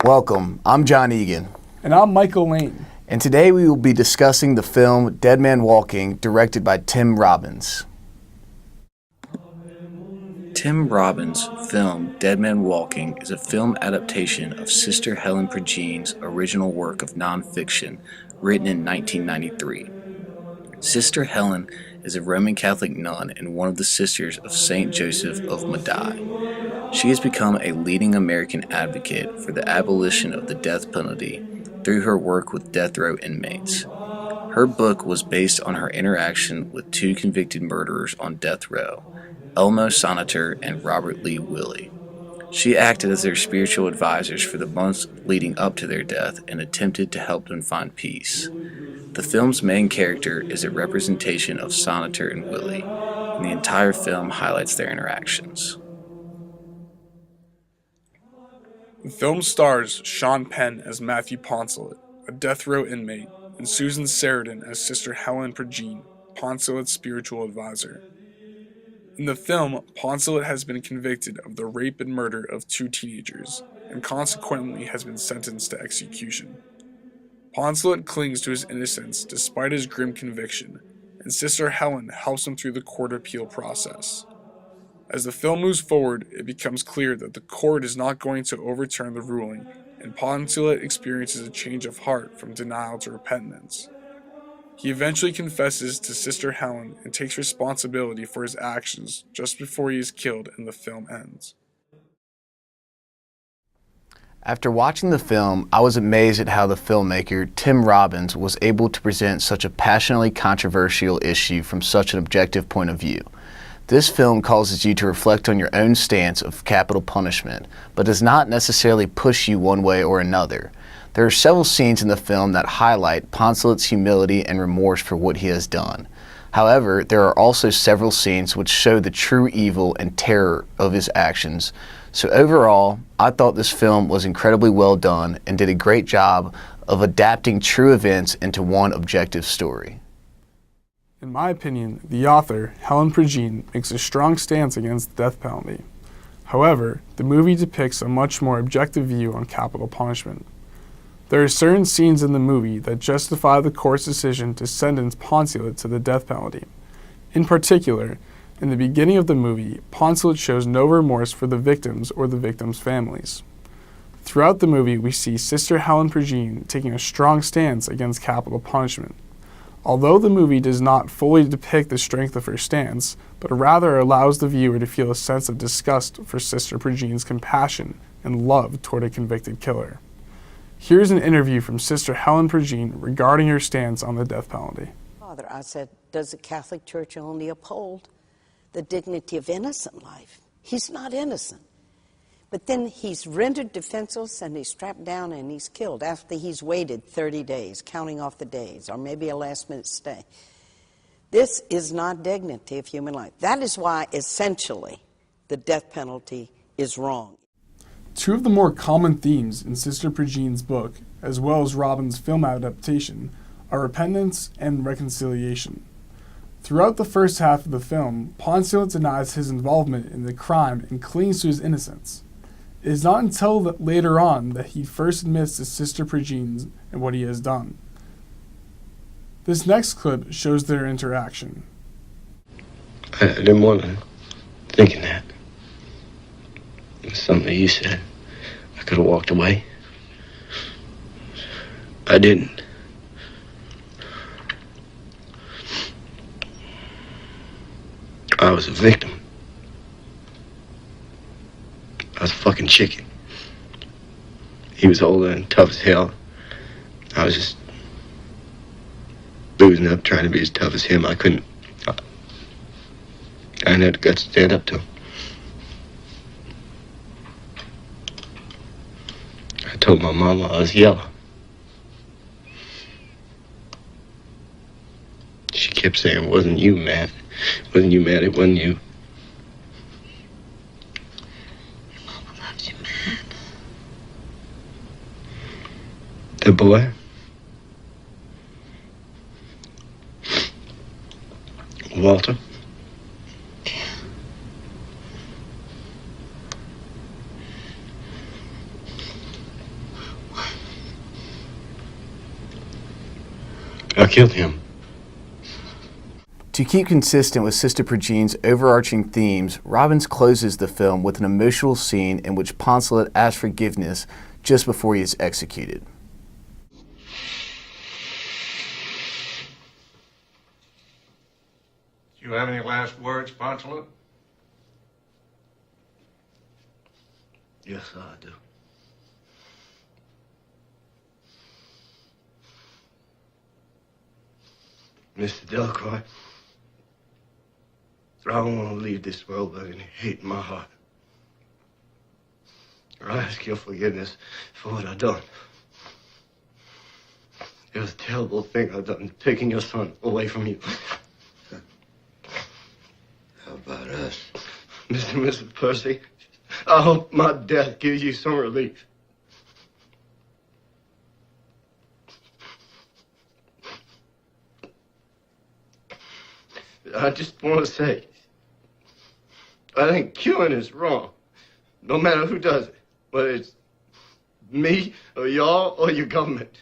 Welcome, I'm John Egan. And I'm Michael Layne. And today we will be discussing the film Dead Man Walking, directed by Tim Robbins. Tim Robbins' film Dead Man Walking is a film adaptation of Sister Helen Prejean's original work of nonfiction written in 1993. Sister Helen is a Roman Catholic nun and one of the sisters of Saint Joseph of Madai. She has become a leading American advocate for the abolition of the death penalty through her work with death row inmates. Her book was based on her interaction with two convicted murderers on death row, Elmo Sonitor and Robert Lee Willie. She acted as their spiritual advisors for the months leading up to their death and attempted to help them find peace. The film's main character is a representation of Sonitor and Willie, and the entire film highlights their interactions. The film stars Sean Penn as Matthew Poncelet, a death row inmate, and Susan Sarandon as Sister Helen Prejean, Poncelet's spiritual advisor. In the film, Poncelet has been convicted of the rape and murder of two teenagers, and consequently has been sentenced to execution. Poncelet clings to his innocence despite his grim conviction, and Sister Helen helps him through the court appeal process. As the film moves forward, it becomes clear that the court is not going to overturn the ruling, and Poncelet experiences a change of heart from denial to repentance. He eventually confesses to Sister Helen and takes responsibility for his actions just before he is killed and the film ends. After watching the film, I was amazed at how the filmmaker, Tim Robbins, was able to present such a passionately controversial issue from such an objective point of view. This film causes you to reflect on your own stance of capital punishment, but does not necessarily push you one way or another. There are several scenes in the film that highlight Poncelet's humility and remorse for what he has done. However, there are also several scenes which show the true evil and terror of his actions. So overall, I thought this film was incredibly well done and did a great job of adapting true events into one objective story. In my opinion, the author, Helen Prejean, makes a strong stance against the death penalty. However, the movie depicts a much more objective view on capital punishment. There are certain scenes in the movie that justify the court's decision to sentence Poncelet to the death penalty. In particular, in the beginning of the movie, Poncelet shows no remorse for the victims or the victims' families. Throughout the movie, we see Sister Helen Prejean taking a strong stance against capital punishment. Although the movie does not fully depict the strength of her stance, but rather allows the viewer to feel a sense of disgust for Sister Prejean's compassion and love toward a convicted killer. Here's an interview from Sister Helen Prejean regarding her stance on the death penalty. Father, I said, does the Catholic Church only uphold the dignity of innocent life? He's not innocent. But then he's rendered defenseless and he's strapped down and he's killed after he's waited 30 days, counting off the days, or maybe a last-minute stay. This is not dignity of human life. That is why, essentially, the death penalty is wrong. Two of the more common themes in Sister Prejean's book, as well as Robbins' film adaptation, are repentance and reconciliation. Throughout the first half of the film, Poncelet denies his involvement in the crime and clings to his innocence. It is not until later on that he first admits to Sister Prejean and what he has done. This next clip shows their interaction. I didn't want to think of that. It was something that you said. I could have walked away. I didn't. I was a victim. I was a fucking chicken. He was older and tough as hell. I was just boozing up, trying to be as tough as him. I couldn't. I didn't have the guts to stand up to him. I told my mama I was yellow. She kept saying, wasn't you, Matt? Wasn't you, Matt? It wasn't you. The boy? Walter? I killed him. To keep consistent with Sister Prejean's overarching themes, Robbins closes the film with an emotional scene in which Poncelet asks forgiveness just before he is executed. Do you have any last words, Poncelet? Yes, I do. Mr. Delacroix, I don't want to leave this world with any hate in my heart. I ask your forgiveness for what I've done. It was a terrible thing I've done, taking your son away from you. How about us? Mr. and Mrs. Percy, I hope my death gives you some relief. I just want to say, I think killing is wrong, no matter who does it, whether it's me or y'all or your government.